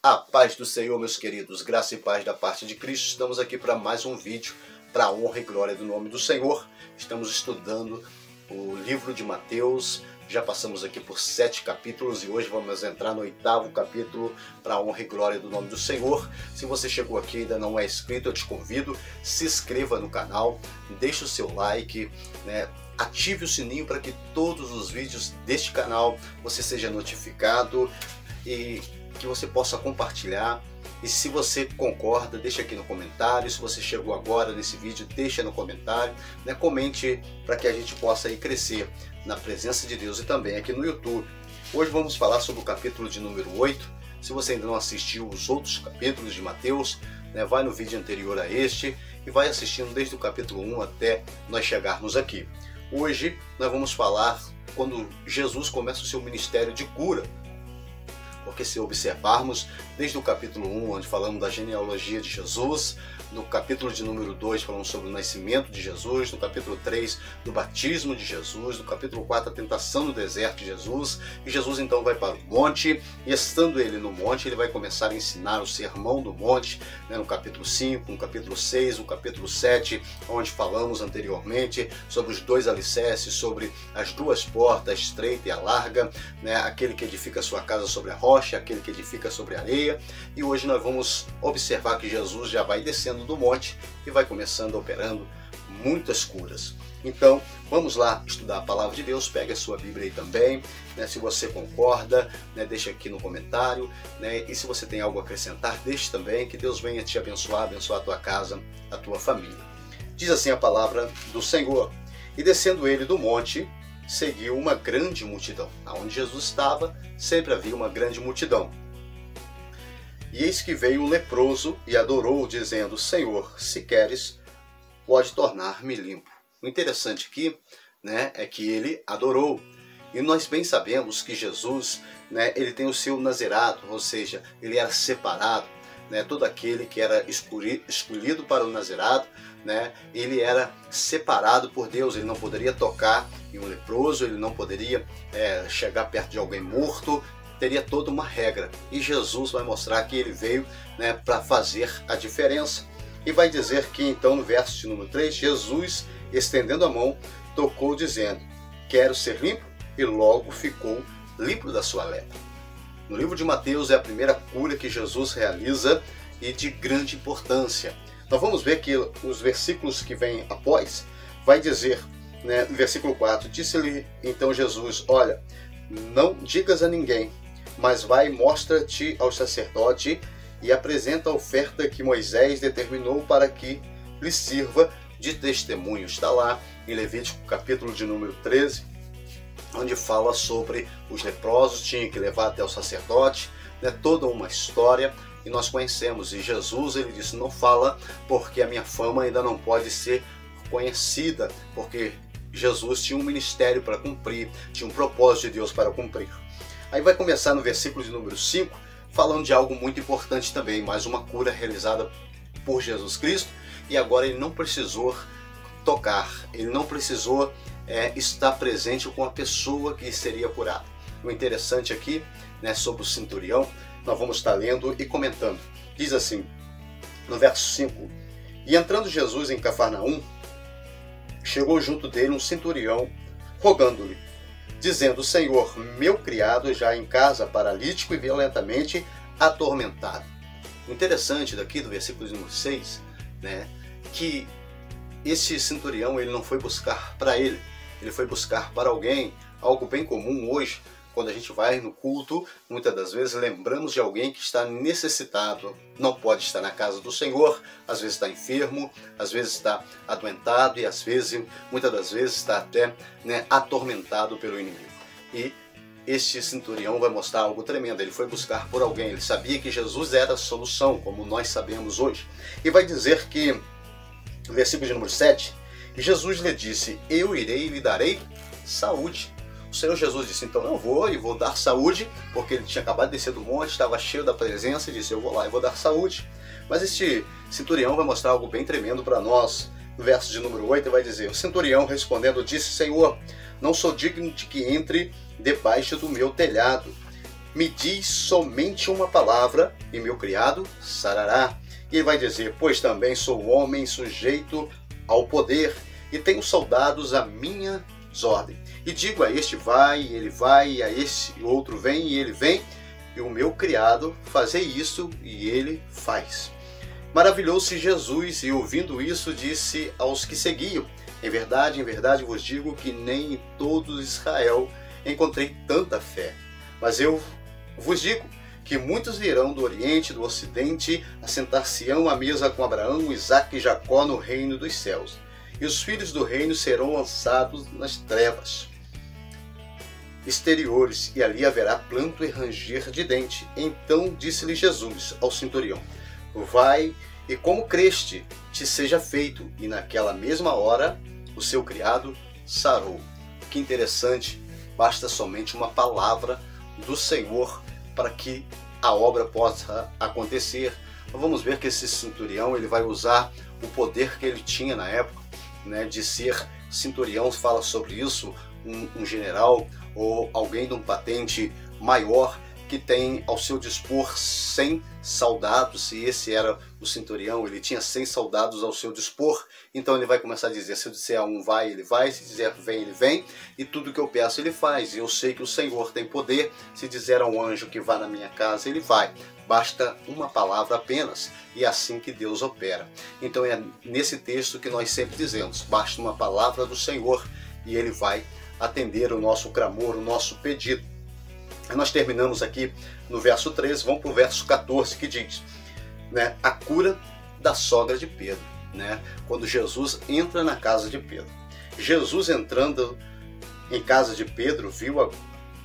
A paz do Senhor, meus queridos, graça e paz da parte de Cristo. Estamos aqui para mais um vídeo para a honra e glória do nome do Senhor. Estamos estudando o livro de Mateus. Já passamos aqui por 7 capítulos e hoje vamos entrar no 8º capítulo para a honra e glória do nome do Senhor. Se você chegou aqui e ainda não é inscrito, eu te convido, se inscreva no canal, deixe o seu like, ative o sininho para que todos os vídeos deste canal você seja notificado e que você possa compartilhar. E se você concorda, deixa aqui no comentário. Se você chegou agora nesse vídeo, deixa no comentário, comente para que a gente possa ir crescer na presença de Deus e também aqui no YouTube. Hoje vamos falar sobre o capítulo de número 8. Se você ainda não assistiu os outros capítulos de Mateus, vai no vídeo anterior a este e vai assistindo desde o capítulo 1 até nós chegarmos aqui. Hoje nós vamos falar quando Jesus começa o seu ministério de cura. Porque se observarmos desde o capítulo 1, onde falamos da genealogia de Jesus, no capítulo de número 2 falamos sobre o nascimento de Jesus, no capítulo 3 do batismo de Jesus, no capítulo 4 a tentação no deserto de Jesus, e Jesus então vai para o monte, e estando ele no monte, ele vai começar a ensinar o sermão do monte, no capítulo 5, no capítulo 6, no capítulo 7, onde falamos anteriormente sobre os 2 alicerces, sobre as 2 portas, a estreita e a larga, aquele que edifica sua casa sobre a rocha, aquele que edifica sobre a areia. E hoje nós vamos observar que Jesus já vai descendo do monte e vai começando operando muitas curas. Então vamos lá estudar a palavra de Deus. Pega a sua Bíblia aí também, se você concorda, deixa aqui no comentário, e se você tem algo a acrescentar, deixe também, que Deus venha te abençoar, abençoar a tua casa, a tua família. Diz assim a palavra do Senhor: e descendo ele do monte, seguiu uma grande multidão. Aonde Jesus estava, sempre havia uma grande multidão. E eis que veio um leproso e adorou, dizendo: Senhor, se queres, pode tornar-me limpo. O interessante aqui, é que ele adorou. E nós bem sabemos que Jesus, ele tem o seu nazirado, ou seja, ele era separado. Todo aquele que era escolhido para o nazirado, ele era separado por Deus. Ele não poderia tocar em um leproso, ele não poderia chegar perto de alguém morto. Teria toda uma regra, e Jesus vai mostrar que ele veio para fazer a diferença. E vai dizer que então no verso de número 3, Jesus, estendendo a mão, tocou dizendo: quero ser limpo, e logo ficou limpo da sua lepra. No livro de Mateus é a primeira cura que Jesus realiza e de grande importância. Nós vamos ver que os versículos que vêm após vai dizer, no versículo 4, disse-lhe então Jesus: olha, não digas a ninguém, mas vai e mostra-te ao sacerdote e apresenta a oferta que Moisés determinou para que lhe sirva de testemunho. Está lá em Levítico capítulo de número 13, onde fala sobre os leprosos, tinha que levar até o sacerdote, toda uma história, e nós conhecemos. E Jesus, ele disse: não fala, porque a minha fama ainda não pode ser conhecida, porque Jesus tinha um ministério para cumprir, tinha um propósito de Deus para cumprir. Aí vai começar no versículo de número 5, falando de algo muito importante também, mais uma cura realizada por Jesus Cristo, e agora ele não precisou tocar, ele não precisou estar presente com a pessoa que seria curada. O interessante aqui, sobre o centurião, nós vamos estar lendo e comentando. Diz assim, no verso 5, e entrando Jesus em Cafarnaum, chegou junto dele um centurião, rogando-lhe, dizendo: Senhor, meu criado já em casa, paralítico e violentamente atormentado. O interessante daqui do versículo número 6, que esse centurião, ele não foi buscar para ele, ele foi buscar para alguém, algo bem comum hoje. Quando a gente vai no culto, muitas das vezes lembramos de alguém que está necessitado, não pode estar na casa do Senhor, às vezes está enfermo, às vezes está adoentado e às vezes, muitas das vezes está até atormentado pelo inimigo. E este centurião vai mostrar algo tremendo. Ele foi buscar por alguém, ele sabia que Jesus era a solução, como nós sabemos hoje. E vai dizer que, no versículo de número 7, Jesus lhe disse: eu irei e lhe darei saúde. O Senhor Jesus disse: então eu vou e vou dar saúde, porque ele tinha acabado de descer do monte, estava cheio da presença, e disse: eu vou lá e vou dar saúde. Mas este centurião vai mostrar algo bem tremendo para nós. No verso de número 8 vai dizer: o centurião respondendo disse: Senhor, não sou digno de que entre debaixo do meu telhado, me diz somente uma palavra e meu criado sarará. E ele vai dizer, pois também sou homem sujeito ao poder e tenho soldados à minha ordem. E digo a este vai, e ele vai, e a este outro vem, e ele vem, e o meu criado fazei isso, e ele faz. Maravilhou-se Jesus, e ouvindo isso, disse aos que seguiam, em verdade vos digo que nem em todo Israel encontrei tanta fé. Mas eu vos digo que muitos virão do Oriente e do Ocidente, assentar-se-ão à mesa com Abraão, Isaque e Jacó no reino dos céus. E os filhos do reino serão lançados nas trevas exteriores, e ali haverá planto e ranger de dente. Então disse-lhe Jesus ao centurião, vai, e como creste, te seja feito. E naquela mesma hora, o seu criado sarou. Que interessante, basta somente uma palavra do Senhor para que a obra possa acontecer. Então, vamos ver que esse centurião ele vai usar o poder que ele tinha na época, né, de ser centurião. Fala sobre isso um general ou alguém de um patente maior que tem ao seu dispor 100 soldados. Se esse era o centurião, ele tinha 100 soldados ao seu dispor. Então ele vai começar a dizer, se eu disser a um vai, ele vai, se dizer vem, ele vem, e tudo que eu peço ele faz. E eu sei que o Senhor tem poder, se dizer a um anjo que vá na minha casa, ele vai. Basta uma palavra apenas, e é assim que Deus opera. Então é nesse texto que nós sempre dizemos, basta uma palavra do Senhor, e ele vai atender o nosso clamor, o nosso pedido. Nós terminamos aqui no verso 13, vamos para o verso 14, que diz, né, a cura da sogra de Pedro, né, quando Jesus entra na casa de Pedro. Jesus entrando em casa de Pedro, viu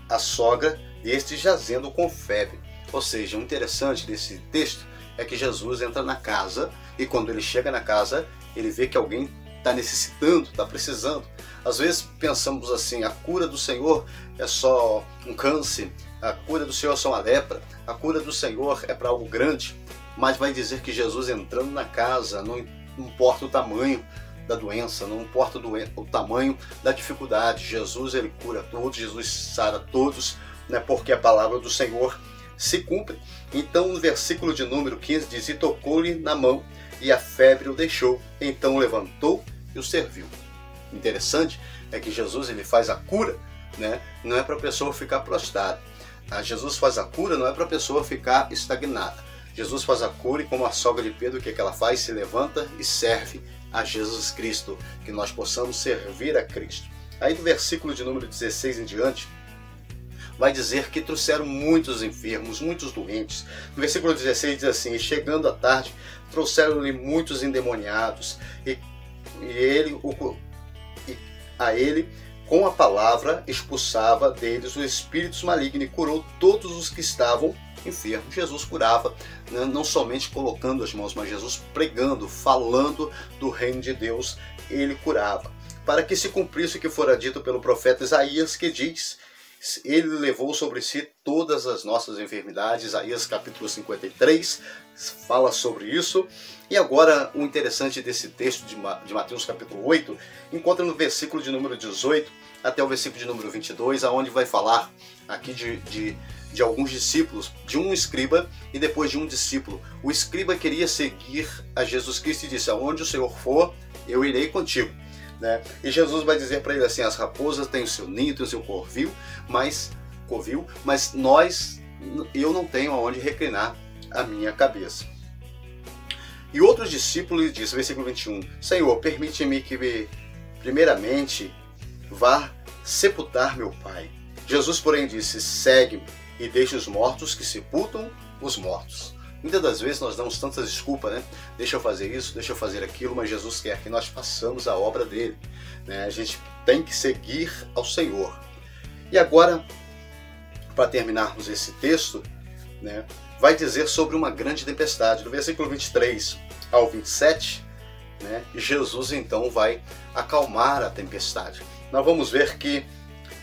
a sogra deste jazendo com febre. Ou seja, o interessante desse texto é que Jesus entra na casa, e quando ele chega na casa, ele vê que alguém está necessitando, está precisando. Às vezes pensamos assim, a cura do Senhor é só um câncer, a cura do Senhor é só uma lepra, a cura do Senhor é para algo grande, mas vai dizer que Jesus entrando na casa, não importa o tamanho da doença, não importa o tamanho da dificuldade, Jesus ele cura todos, Jesus sara todos, né, porque a palavra do Senhor se cumpre. Então no versículo de número 15 diz, e tocou-lhe na mão, e a febre o deixou, então levantou e o serviu. Interessante é que Jesus ele faz a cura, né? Não é para a pessoa ficar prostrada. Jesus faz a cura, não é para a pessoa ficar estagnada. Jesus faz a cura, e como a sogra de Pedro, o que ela faz? Se levanta e serve a Jesus Cristo, que nós possamos servir a Cristo. Aí do versículo de número 16 em diante, vai dizer que trouxeram muitos enfermos, muitos doentes. No versículo 16 diz assim, e chegando à tarde, trouxeram-lhe muitos endemoniados, e ele, com a palavra, expulsava deles os espíritos malignos e curou todos os que estavam enfermos. Jesus curava, né, não somente colocando as mãos, mas Jesus pregando, falando do reino de Deus, ele curava. Para que se cumprisse o que fora dito pelo profeta Isaías, que diz, ele levou sobre si todas as nossas enfermidades. Isaías capítulo 53 fala sobre isso. E agora o interessante desse texto de Mateus capítulo 8, encontra no versículo de número 18 até o versículo de número 22, aonde vai falar aqui de alguns discípulos, de um escriba e depois de um discípulo. O escriba queria seguir a Jesus Cristo e disse, aonde o Senhor for, eu irei contigo. Né? E Jesus vai dizer para ele assim, as raposas têm o seu ninho, têm o seu covil, mas eu não tenho aonde reclinar a minha cabeça. E outro discípulo lhe disse, versículo 21, Senhor, permite-me que primeiramente vá sepultar meu pai. Jesus, porém, disse, segue-me e deixe os mortos que sepultam os mortos. Muitas das vezes nós damos tantas desculpas, né? Deixa eu fazer isso, deixa eu fazer aquilo, mas Jesus quer que nós façamos a obra dele, né? A gente tem que seguir ao Senhor. E agora, para terminarmos esse texto, né, vai dizer sobre uma grande tempestade. Do versículo 23 ao 27, né, Jesus então vai acalmar a tempestade. Nós vamos ver que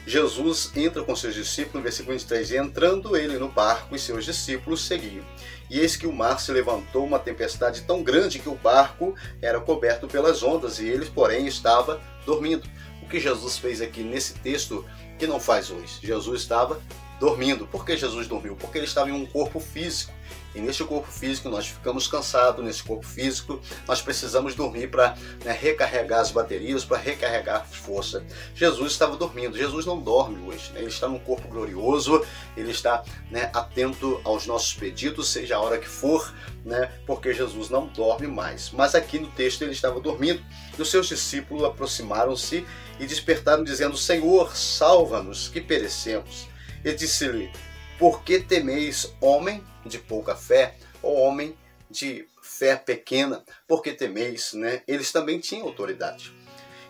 Jesus entra com seus discípulos, no versículo 23, e entrando ele no barco e seus discípulos seguiam. E eis que o mar se levantou, uma tempestade tão grande que o barco era coberto pelas ondas, e ele, porém, estava dormindo. O que Jesus fez aqui nesse texto, que não faz hoje? Jesus estava dormindo. Por que Jesus dormiu? Porque ele estava em um corpo físico. E neste corpo físico nós ficamos cansados, nesse corpo físico nós precisamos dormir para recarregar as baterias, para recarregar força. Jesus estava dormindo. Jesus não dorme hoje, né? Ele está num corpo glorioso, ele está, né, atento aos nossos pedidos, seja a hora que for, né, porque Jesus não dorme mais. Mas aqui no texto ele estava dormindo e os seus discípulos aproximaram-se e despertaram dizendo: Senhor, salva-nos que perecemos. E disse-lhe: por que temeis, homem de pouca fé, ou homem de fé pequena? Por que temeis, né? Eles também tinham autoridade.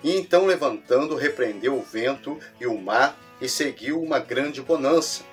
E então, levantando, repreendeu o vento e o mar, e seguiu uma grande bonança.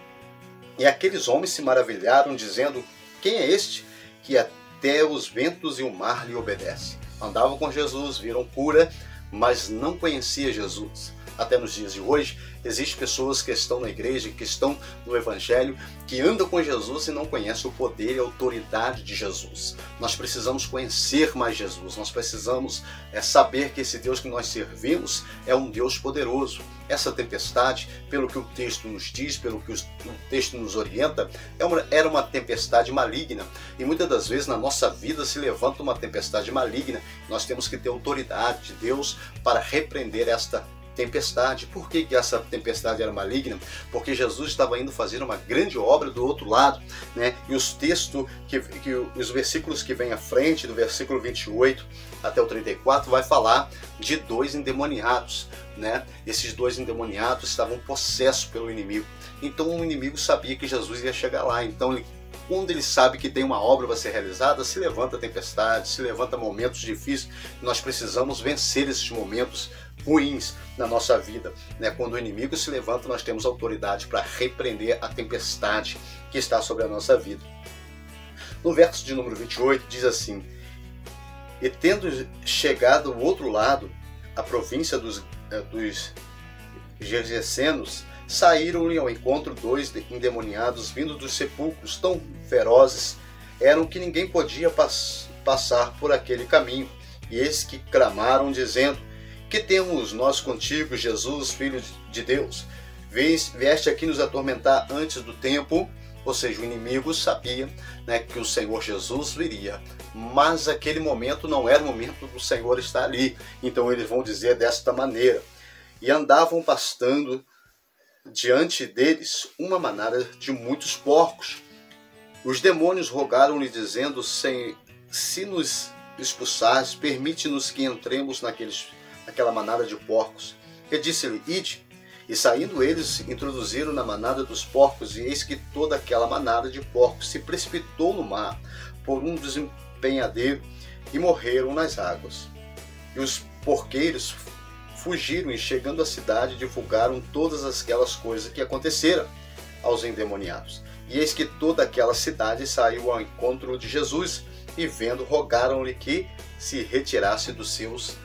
E aqueles homens se maravilharam, dizendo: quem é este, que até os ventos e o mar lhe obedecem? Andavam com Jesus, viram cura, mas não conhecia Jesus. Até nos dias de hoje, existem pessoas que estão na igreja, que estão no Evangelho, que andam com Jesus e não conhecem o poder e a autoridade de Jesus. Nós precisamos conhecer mais Jesus, nós precisamos saber que esse Deus que nós servimos é um Deus poderoso. Essa tempestade, pelo que o texto nos diz, pelo que o texto nos orienta, era uma tempestade maligna. E muitas das vezes na nossa vida se levanta uma tempestade maligna. Nós temos que ter autoridade de Deus para repreender esta tempestade. Por que essa tempestade era maligna? Porque Jesus estava indo fazer uma grande obra do outro lado, né? E os textos, os versículos que vêm à frente, do versículo 28 até o 34, vai falar de dois endemoniados, né? Esses dois endemoniados estavam possessos pelo inimigo. Então o inimigo sabia que Jesus ia chegar lá. Então quando ele sabe que tem uma obra para ser realizada, se levanta tempestade, se levanta momentos difíceis. Nós precisamos vencer esses momentos ruins na nossa vida, né? Quando o inimigo se levanta, nós temos autoridade para repreender a tempestade que está sobre a nossa vida. No verso de número 28 diz assim: e tendo chegado ao outro lado, a província dos Gergesenos, saíram-lhe ao encontro dois endemoniados vindo dos sepulcros, tão ferozes eram que ninguém podia passar por aquele caminho. E eis que clamaram, dizendo: que temos nós contigo, Jesus, Filho de Deus? Vieste aqui nos atormentar antes do tempo? Ou seja, o inimigo sabia, né, que o Senhor Jesus viria, mas aquele momento não era o momento do Senhor estar ali. Então eles vão dizer desta maneira: e andavam pastando diante deles uma manada de muitos porcos. Os demônios rogaram-lhe, dizendo: se nos expulsares, permite-nos que entremos naquela manada de porcos. E disse-lhe: ide. E saindo eles, introduziram na manada dos porcos, e eis que toda aquela manada de porcos se precipitou no mar, por um desempenhadeiro, e morreram nas águas. E os porqueiros fugiram, e chegando à cidade, divulgaram todas aquelas coisas que aconteceram aos endemoniados. E eis que toda aquela cidade saiu ao encontro de Jesus, e vendo, rogaram-lhe que se retirasse dos seus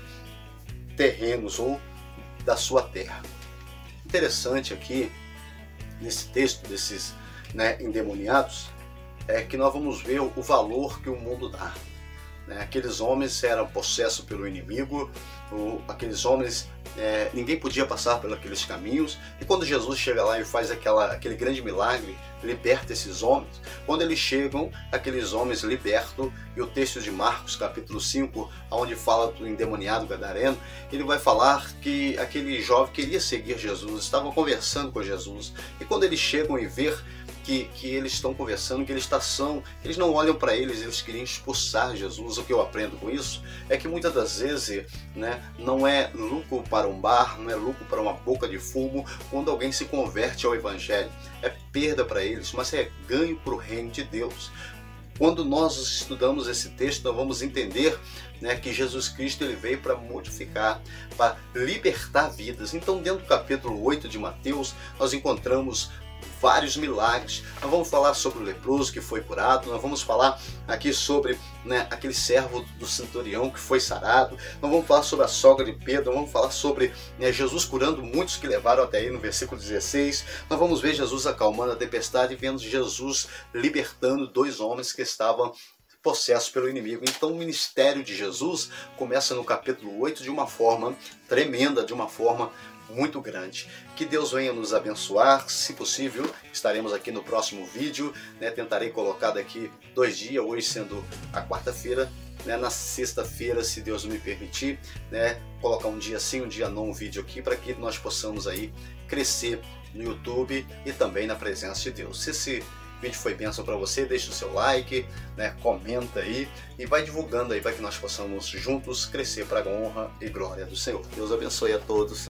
terrenos ou da sua terra. Interessante aqui, nesse texto desses, né, endemoniados, é que nós vamos ver o valor que o mundo dá. Aqueles homens eram possessos pelo inimigo, aqueles homens, ninguém podia passar por aqueles caminhos, e quando Jesus chega lá e faz aquele grande milagre, liberta esses homens. Quando eles chegam, aqueles homens libertam, e o texto de Marcos capítulo 5, onde fala do endemoniado gadareno, ele vai falar que aquele jovem queria seguir Jesus, estava conversando com Jesus, e quando eles chegam e ver que eles estão conversando, que eles não olham para eles queriam expulsar Jesus. O que eu aprendo com isso é que muitas das vezes, né, não é lucro para um bar, não é lucro para uma boca de fumo quando alguém se converte ao Evangelho. É perda para eles, mas é ganho para o reino de Deus. Quando nós estudamos esse texto, nós vamos entender, né, que Jesus Cristo ele veio para modificar, para libertar vidas. Então, dentro do capítulo 8 de Mateus, nós encontramos vários milagres. Nós vamos falar sobre o leproso que foi curado, nós vamos falar aqui sobre, né, aquele servo do centurião que foi sarado, nós vamos falar sobre a sogra de Pedro, nós vamos falar sobre, né, Jesus curando muitos que levaram até aí no versículo 16, nós vamos ver Jesus acalmando a tempestade e vendo Jesus libertando dois homens que estavam possessos pelo inimigo. Então o ministério de Jesus começa no capítulo 8 de uma forma tremenda, de uma forma muito grande. Que Deus venha nos abençoar, se possível, estaremos aqui no próximo vídeo, né? Tentarei colocar daqui 2 dias, hoje sendo a quarta-feira, né? Na sexta-feira, se Deus me permitir, né? Colocar um dia sim, um dia não, um vídeo aqui, para que nós possamos aí crescer no YouTube e também na presença de Deus. Se esse vídeo foi bênção para você, deixa o seu like, né? Comenta aí e vai divulgando aí para que nós possamos juntos crescer para a honra e glória do Senhor. Deus abençoe a todos.